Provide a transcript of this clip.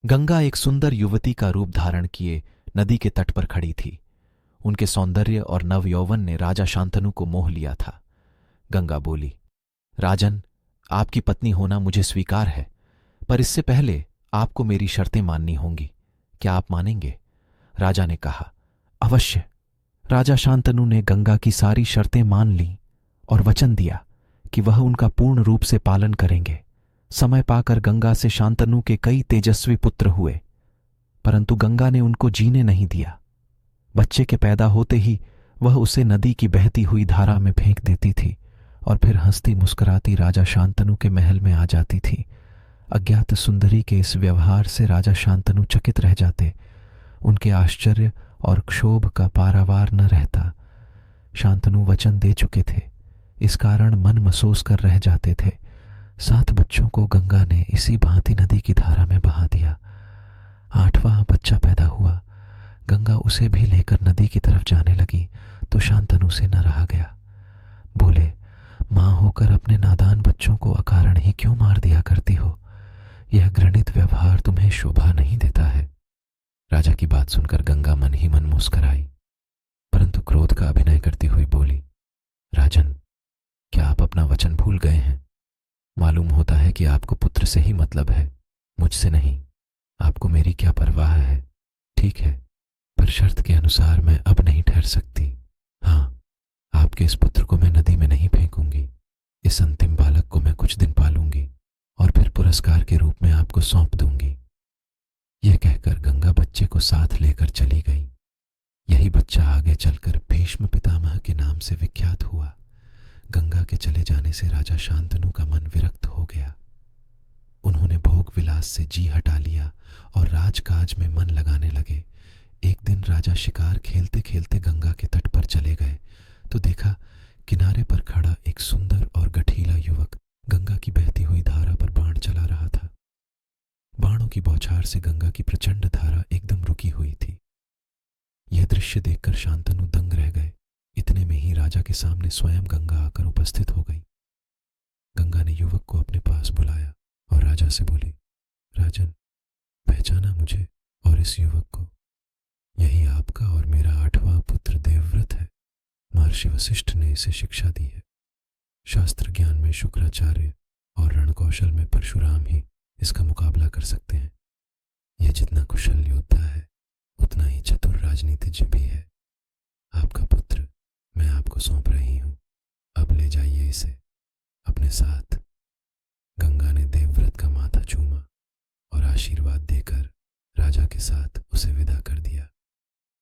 गंगा एक सुंदर युवती का रूप धारण किए नदी के तट पर खड़ी थी। उनके सौंदर्य और नव यौवन ने राजा शांतनु को मोह लिया था। गंगा बोली, राजन, आपकी पत्नी होना मुझे स्वीकार है, पर इससे पहले आपको मेरी शर्तें माननी होंगी। क्या आप मानेंगे? राजा ने कहा, अवश्य। राजा शांतनु ने गंगा की सारी शर्तें मान लीं और वचन दिया कि वह उनका पूर्ण रूप से पालन करेंगे। समय पाकर गंगा से शांतनु के कई तेजस्वी पुत्र हुए, परंतु गंगा ने उनको जीने नहीं दिया। बच्चे के पैदा होते ही वह उसे नदी की बहती हुई धारा में फेंक देती थी और फिर हंसती मुस्कुराती राजा शांतनु के महल में आ जाती थी। अज्ञात सुंदरी के इस व्यवहार से राजा शांतनु चकित रह जाते। उनके आश्चर्य और क्षोभ का पारावार न रहता। शांतनु वचन दे चुके थे, इस कारण मन मसोस कर रह जाते थे। 7 बच्चों को गंगा ने इसी भांति नदी की धारा में बहा दिया। 8वां बच्चा पैदा हुआ। गंगा उसे भी लेकर नदी की तरफ जाने लगी तो शांतनु से न रहा गया। बोले, मां होकर अपने नादान बच्चों को अकारण ही क्यों मार दिया करती हो? यह घृणित व्यवहार तुम्हें शोभा नहीं देता है। राजा की बात सुनकर गंगा मन ही मन मुस्कुराई, परंतु क्रोध का अभिनय करती हुई बोली, राजन, क्या आप अपना वचन भूल गए हैं? मालूम होता है कि आपको पुत्र से ही मतलब है, मुझसे नहीं। आपको मेरी क्या परवाह है? ठीक है, पर शर्त के अनुसार मैं अब नहीं ठहर सकती। हाँ, आपके इस पुत्र को मैं नदी में नहीं फेंकूंगी। इस अंतिम बालक को मैं कुछ दिन पालूंगी और फिर पुरस्कार के रूप में आपको सौंप दूंगी। यह कहकर गंगा बच्चे को साथ लेकर चली गई। यही बच्चा आगे चलकर भीष्म पितामह के नाम से विख्यात हुआ। गंगा के चले जाने से राजा शांतनु का मन विरक्त हो गया। उन्होंने भोग विलास से जी हटा लिया और राजकाज में मन लगाने लगे। एक दिन राजा शिकार खेलते खेलते गंगा के तट पर चले गए तो देखा, किनारे पर खड़ा एक सुंदर और गठीला युवक गंगा की बहती हुई धारा पर बाण चला रहा था। बाणों की बौछार से गंगा की प्रचंड धारा एकदम रुकी हुई थी। यह दृश्य देखकर शांतनु दंग रह गए। इतने में ही राजा के सामने स्वयं गंगा आकर उपस्थित हो गई। गंगा ने युवक को अपने पास बुलाया और राजा से बोली, राजन, पहचाना मुझे और इस युवक को? यही आपका और मेरा 8वां पुत्र देवव्रत है। महर्षि वशिष्ठ ने इसे शिक्षा दी है। शास्त्र ज्ञान में शुक्राचार्य और रणकौशल में परशुराम ही इसका मुकाबला कर सकते हैं। यह जितना कुशल योद्धा है उतना ही चतुर राजनीतिज्ञ भी है। आपका पुत्र मैं आपको सौंप रही हूं। अब ले जाइए इसे अपने साथ। गंगा ने देवव्रत का माथा चूमा और आशीर्वाद देकर राजा के साथ उसे विदा कर